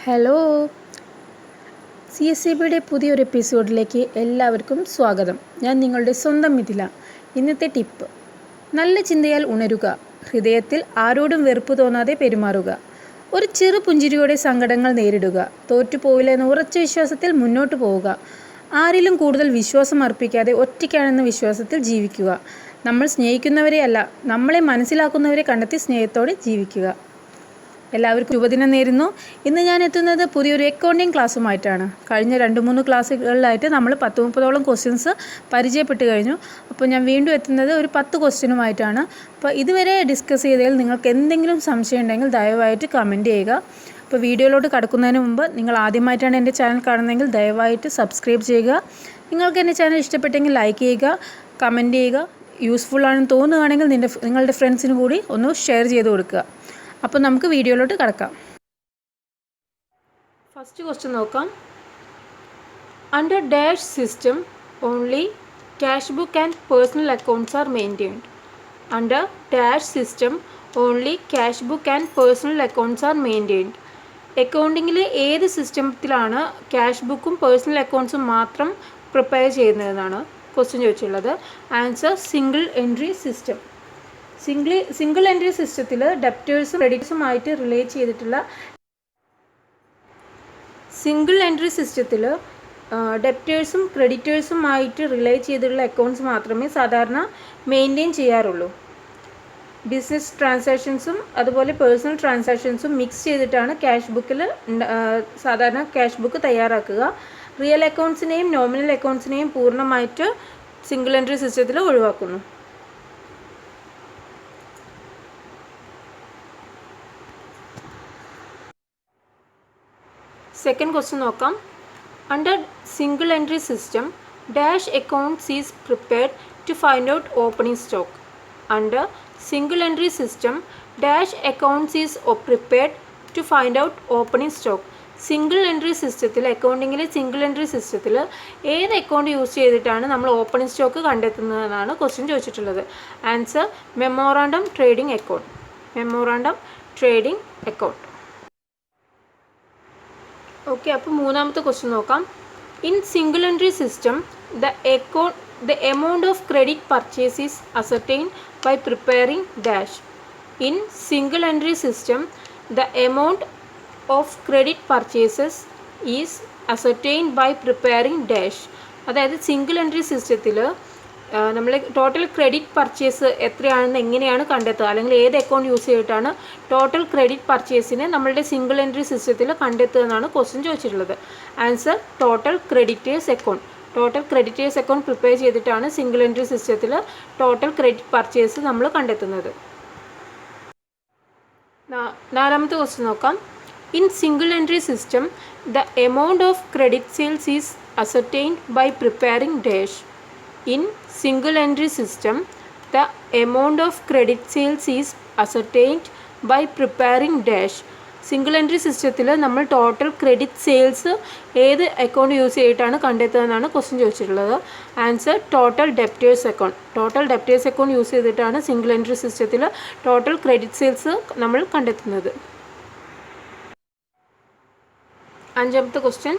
Hello, CSCBയുടെ പുതിയൊരു എപ്പിസോഡിലേക്ക് എല്ലാവർക്കും സ്വാഗതം. ഞാൻ നിങ്ങളുടെ സ്വന്തം മിഥില. ഇന്നത്തെ ടിപ്പ്: നല്ല ചിന്തയാൽ ഉണരുക, ഹൃദയത്തിൽ ആരോടും വെറുപ്പ് തോന്നാതെ പെരുമാറുക, ഒരു ചെറു പുഞ്ചിരിയോടെ സങ്കടങ്ങൾ നേരിടുക, തോറ്റുപോവില്ല എന്ന ഉറച്ച വിശ്വാസത്തിൽ മുന്നോട്ട് പോവുക, ആരിലും കൂടുതൽ വിശ്വാസം അർപ്പിക്കാതെ ഒറ്റയ്ക്കാണെന്ന വിശ്വാസത്തിൽ ജീവിക്കുക, നമ്മൾ സ്നേഹിക്കുന്നവരെയല്ല നമ്മളെ മനസ്സിലാക്കുന്നവരെ കണ്ടെത്തി സ്നേഹത്തോടെ ജീവിക്കുക. എല്ലാവർക്കും ശുഭദിനം നേരുന്നു. ഇന്ന് ഞാൻ എത്തുന്നത് പുതിയൊരു അക്കൗണ്ടിങ് ക്ലാസ്സുമായിട്ടാണ്. കഴിഞ്ഞ 2-3 ക്ലാസ്സുകളിലായിട്ട് നമ്മൾ 10-30ഓളം ക്വസ്റ്റ്യൻസ് പരിചയപ്പെട്ട് കഴിഞ്ഞു. അപ്പോൾ ഞാൻ വീണ്ടും എത്തുന്നത് ഒരു 10 ക്വസ്റ്റ്യനുമായിട്ടാണ്. അപ്പോൾ ഇതുവരെ ഡിസ്കസ് ചെയ്തതിൽ നിങ്ങൾക്ക് എന്തെങ്കിലും സംശയം ഉണ്ടെങ്കിൽ ദയവായിട്ട് കമൻറ്റ് ചെയ്യുക. അപ്പോൾ വീഡിയോയിലോട്ട് കടക്കുന്നതിന് മുമ്പ് നിങ്ങൾ ആദ്യമായിട്ടാണ് എൻ്റെ ചാനൽ കാണുന്നതെങ്കിൽ ദയവായിട്ട് സബ്സ്ക്രൈബ് ചെയ്യുക. നിങ്ങൾക്ക് എൻ്റെ ചാനൽ ഇഷ്ടപ്പെട്ടെങ്കിൽ ലൈക്ക് ചെയ്യുക, കമൻറ്റ് ചെയ്യുക. യൂസ്ഫുൾ ആണെന്ന് തോന്നുകയാണെങ്കിൽ നിങ്ങളുടെ ഫ്രണ്ട്സിന് കൂടി ഒന്ന് ഷെയർ ചെയ്ത് കൊടുക്കുക. അപ്പോൾ നമുക്ക് വീഡിയോയിലോട്ട് കടക്കാം. ഫസ്റ്റ് ക്വസ്റ്റ്യൻ നോക്കാം. Under dash system only cash book and personal accounts are maintained. Under dash system only cash book and personal accounts are maintained. അക്കൗണ്ടിങ്ങിലെ ഏത് സിസ്റ്റത്തിലാണ് ക്യാഷ് ബുക്കും പേഴ്സണൽ അക്കൗണ്ട്സും മാത്രം പ്രിപ്പയർ ചെയ്യുന്നതെന്നാണ് ക്വസ്റ്റ്യൻ ചോദിച്ചിട്ടുള്ളത്. Answer single entry system. Single entry സിസ്റ്റത്തിൽ ഡെപ്റ്റേഴ്സും ക്രെഡിറ്റേഴ്സുമായിട്ട് റിലേറ്റ് ചെയ്തിട്ടുള്ള ഡെപ്റ്റേഴ്സും ക്രെഡിറ്റേഴ്സുമായിട്ട് റിലേറ്റ് ചെയ്തിട്ടുള്ള അക്കൗണ്ട്സ് മാത്രമേ സാധാരണ മെയിൻറ്റെയിൻ ചെയ്യാറുള്ളൂ. ബിസിനസ് ട്രാൻസാക്ഷൻസും അതുപോലെ പേഴ്സണൽ ട്രാൻസാക്ഷൻസും മിക്സ് ചെയ്തിട്ടാണ് സാധാരണ ക്യാഷ് ബുക്ക് തയ്യാറാക്കുക. റിയൽ അക്കൗണ്ട്സിനെയും നോമിനൽ അക്കൗണ്ട്സിനെയും പൂർണ്ണമായിട്ട് സിംഗിൾ എൻട്രി സിസ്റ്റത്തിൽ ഒഴിവാക്കുന്നു. സെക്കൻഡ് ക്വസ്റ്റ്യൻ നോക്കാം. Under single entry system dash accounts is prepared to find out opening stock. Under single entry system dash accounts is prepared to find out opening stock. Single entry സിസ്റ്റത്തിൽ, അക്കൗണ്ടിങ്ങിലെ single entry സിസ്റ്റത്തിൽ ഏത് account use ചെയ്തിട്ടാണ് നമ്മൾ opening stock കണ്ടെത്തുന്നതെന്നാണ് question ചോദിച്ചിട്ടുള്ളത്. Answer memorandum trading account. Memorandum trading account. Okay, അപ്പോൾ മൂന്നാമത്തെ question നോക്കാം. In single entry system the amount of credit purchase is ascertained by preparing dash. In single entry system the amount of credit purchases is ascertained by preparing dash. അതായത് single entry സിസ്റ്റത്തിൽ നമ്മൾ total credit purchase എത്രയാണെന്ന് എങ്ങനെയാണ് കണ്ടെത്തുക, അല്ലെങ്കിൽ ഏത് account use ചെയ്തിട്ടാണ് total credit പർച്ചേസിനെ നമ്മളുടെ സിംഗിൾ എൻട്രി സിസ്റ്റത്തിൽ കണ്ടെത്തുക എന്നാണ് ക്വസ്റ്റ്യൻ ചോദിച്ചിട്ടുള്ളത്. Answer total creditors account. Total creditors account prepare ചെയ്തിട്ടാണ് സിംഗിൾ എൻട്രി സിസ്റ്റത്തിൽ ടോട്ടൽ ക്രെഡിറ്റ് പർച്ചേസ് നമ്മൾ കണ്ടെത്തുന്നത്. നാലാമത്തെ ക്വസ്റ്റ്യൻ നോക്കാം. In single entry system the amount of credit sales is ascertained by preparing dash. In single entry system the amount of credit sales is ascertained by preparing dash. Single entry സിസ്റ്റത്തിൽ നമ്മൾ total credit sales ഏത് account use ചെയ്തിട്ടാണ് കണ്ടെത്തുന്നതെന്നാണ് question ചോദിച്ചിട്ടുള്ളത്. Answer total debtors account. Total debtors account use ചെയ്തിട്ടാണ് single entry സിസ്റ്റത്തിൽ total credit sales നമ്മൾ കണ്ടെത്തുന്നത്. അഞ്ചാമത്തെ question.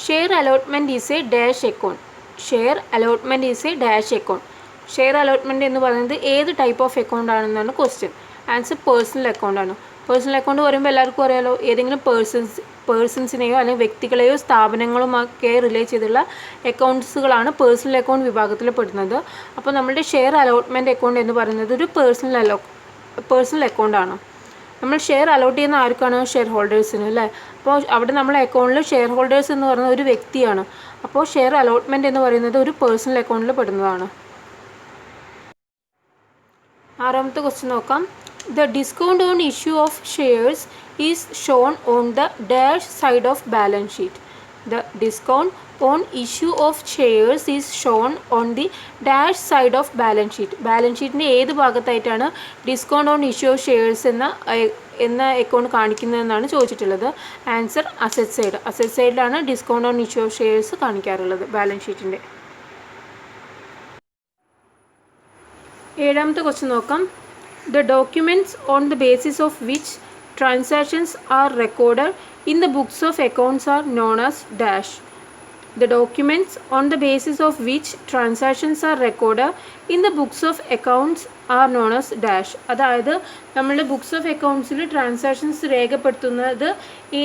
Share allotment is a dash account. Share allotment is a dash account. Share allotment എന്ന് പറയുന്നത് ഏത് ടൈപ്പ് ഓഫ് അക്കൗണ്ട് ആണെന്നാണ് question. Answer personal അക്കൗണ്ടാണ്. പേഴ്സണൽ അക്കൗണ്ട് പറയുമ്പോൾ എല്ലാവർക്കും അറിയാലോ, ഏതെങ്കിലും പേഴ്സൺസിനെയോ അല്ലെങ്കിൽ വ്യക്തികളെയോ സ്ഥാപനങ്ങളുമൊക്കെ റിലേറ്റ് ചെയ്തുള്ള അക്കൗണ്ട്സുകളാണ് പേഴ്സണൽ അക്കൗണ്ട് വിഭാഗത്തിൽ പെടുന്നത്. അപ്പോൾ നമ്മളുടെ ഷെയർ അലോട്ട്മെൻറ്റ് അക്കൗണ്ട് എന്ന് പറയുന്നത് ഒരു പേഴ്സണൽ അക്കൗണ്ടാണ്. നമ്മൾ ഷെയർ അലോട്ട് ചെയ്യുന്ന ആർക്കാണ്? ഷെയർ ഹോൾഡേഴ്സിന്, അല്ലേ? അപ്പോൾ അവിടെ നമ്മളെ അക്കൗണ്ടിൽ ഷെയർ ഹോൾഡേഴ്സ് എന്ന് പറയുന്നത് ഒരു വ്യക്തിയാണ്. അപ്പോൾ ഷെയർ അലോട്ട്മെൻറ്റ് എന്ന് പറയുന്നത് ഒരു പേഴ്സണൽ അക്കൗണ്ടിൽ പെടുന്നതാണ്. ആറാമത്തെ ക്വസ്റ്റ്യൻ നോക്കാം. The discount on issue of shares is shown on the dash side of balance sheet. The discount on issue of shares is shown on the dash side of balance sheet. Balance ഷീറ്റിൻ്റെ ഏത് ഭാഗത്തായിട്ടാണ് discount on issue of shares എന്ന account കാണിക്കുന്നതെന്നാണ് ചോദിച്ചിട്ടുള്ളത്. Answer asset side. Asset സൈഡിലാണ് discount on issue of shares കാണിക്കാറുള്ളത് balance ഷീറ്റിൻ്റെ. ഏഴാമത്തെ ക്വസ്റ്റ്യൻ നോക്കാം. The documents on the basis of which transactions are recorded in the books of accounts are known as dash. The documents on the basis of which transactions are recorded in the books of accounts are known as dash. അതായത് നമ്മളുടെ books of അക്കൗണ്ട്സിൽ transactions രേഖപ്പെടുത്തുന്നത് ഈ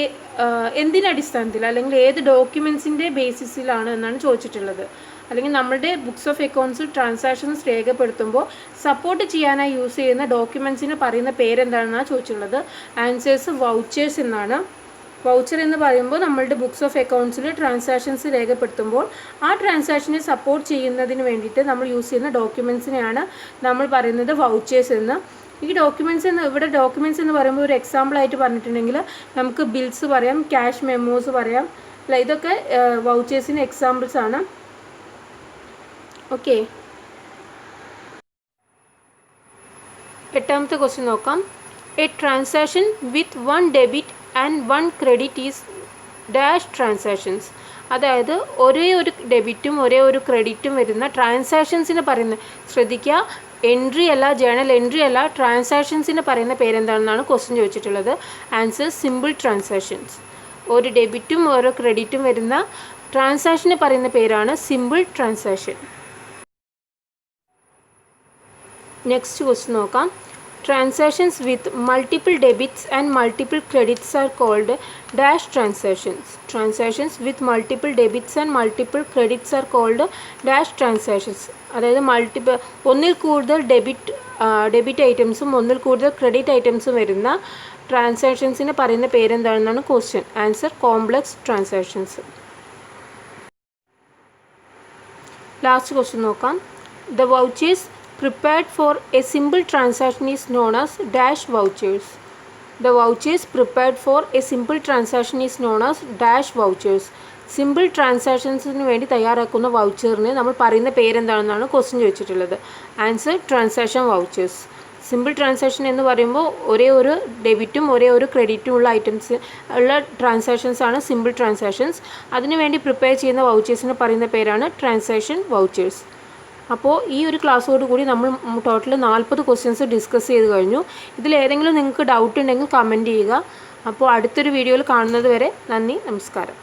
എന്തിനടിസ്ഥാനത്തിൽ അല്ലെങ്കിൽ ഏത് ഡോക്യുമെൻസിൻ്റെ ബേസിസിലാണ് എന്നാണ് ചോദിച്ചിട്ടുള്ളത്. അല്ലെങ്കിൽ നമ്മളുടെ ബുക്സ് ഓഫ് അക്കൗണ്ട്സിൽ ട്രാൻസാക്ഷൻസ് രേഖപ്പെടുത്തുമ്പോൾ സപ്പോർട്ട് ചെയ്യാനായി യൂസ് ചെയ്യുന്ന ഡോക്യുമെൻസിന് പറയുന്ന പേരെന്താണെന്നാണ് ചോദിച്ചിട്ടുള്ളത്. ആൻസേഴ്സ് വൗച്ചേഴ്സ് എന്നാണ്. വൗച്ചർ എന്ന് പറയുമ്പോൾ നമ്മളുടെ ബുക്സ് ഓഫ് അക്കൗണ്ട്സിൽ ട്രാൻസാക്ഷൻസ് രേഖപ്പെടുത്തുമ്പോൾ ആ ട്രാൻസാക്ഷനെ സപ്പോർട്ട് ചെയ്യുന്നതിന് വേണ്ടിയിട്ട് നമ്മൾ യൂസ് ചെയ്യുന്ന ഡോക്യുമെൻസിനെയാണ് നമ്മൾ പറയുന്നത് വൗച്ചേഴ്സ് എന്ന്. ഈ ഡോക്യുമെൻറ്റ്സ് എന്ന് പറയുമ്പോൾ ഒരു എക്സാമ്പിളായിട്ട് പറഞ്ഞിട്ടുണ്ടെങ്കിൽ നമുക്ക് ബിൽസ് പറയാം, ക്യാഷ് മെമ്മോസ് പറയാം. അല്ല, ഇതൊക്കെ വൗച്ചേഴ്സിന് എക്സാമ്പിൾസ് ആണ്. ഓക്കെ, എട്ടാമത്തെ ക്വസ്റ്റ്യൻ നോക്കാം. A transaction with 1 debit and 1 credit is dash transactions. അതായത് ഒരേ ഒരു ഡെബിറ്റും ഒരേ ഒരു ക്രെഡിറ്റും വരുന്ന ട്രാൻസാക്ഷൻസിന് പറയുന്ന, ശ്രദ്ധിക്കുക, എൻട്രി അല്ല, ജേണൽ എൻട്രി അല്ല, ട്രാൻസാക്ഷൻസിന് പറയുന്ന പേരെന്താണെന്നാണ് ക്വസ്റ്റ്യൻ ചോദിച്ചിട്ടുള്ളത്. Answer simple transactions. ഒരു ഡെബിറ്റും ഓരോ ക്രെഡിറ്റും വരുന്ന ട്രാൻസാക്ഷന് പറയുന്ന പേരാണ് സിമ്പിൾ ട്രാൻസാക്ഷൻ. നെക്സ്റ്റ് ക്വസ്റ്റ്യൻ നോക്കാം. Transactions with multiple debits and multiple credits are called dash transactions. Transactions with multiple debits and multiple credits are called dash transactions. അതായത് ഒന്നിൽ കൂടുതൽ ഡെബിറ്റ് ഐറ്റംസും ഒന്നിൽ കൂടുതൽ ക്രെഡിറ്റ് ഐറ്റംസും വരുന്ന ട്രാൻസാക്ഷൻസിന് പറയുന്ന പേരെന്താണെന്നാണ് question. Answer complex transactions. Last question നോക്കാം. The vouchers prepared for a simple transaction is known as dash vouchers. The vouchers prepared for a simple transaction is known as dash vouchers. Simple ട്രാൻസാക്ഷൻസിന് വേണ്ടി തയ്യാറാക്കുന്ന വൗച്ചറിന് നമ്മൾ പറയുന്ന പേരെന്താണെന്നാണ് question ചോദിച്ചിട്ടുള്ളത്. Answer transaction vouchers. Simple transaction എന്ന് പറയുമ്പോൾ ഒരേ ഒരു ഡെബിറ്റും ഒരേ ഒരു ക്രെഡിറ്റും ഉള്ള ഐറ്റംസ് ഉള്ള ട്രാൻസാക്ഷൻസ് ആണ് സിമ്പിൾ ട്രാൻസാക്ഷൻസ്. അതിനുവേണ്ടി പ്രിപ്പയർ ചെയ്യുന്ന വൗച്ചേഴ്സിന് പറയുന്ന പേരാണ് ട്രാൻസാക്ഷൻ വൗച്ചേഴ്സ്. അപ്പോൾ ഈ ഒരു ക്ലാസ്സോട് കൂടി നമ്മൾ ടോട്ടൽ 40 ക്വസ്റ്റ്യൻസ് ഡിസ്കസ് ചെയ്ത് കഴിഞ്ഞു. ഇതിലേതെങ്കിലും നിങ്ങൾക്ക് ഡൗട്ട് ഉണ്ടെങ്കിൽ കമൻറ്റ് ചെയ്യുക. അപ്പോൾ അടുത്തൊരു വീഡിയോയിൽ കാണുന്നത് വരെ നന്ദി, നമസ്കാരം.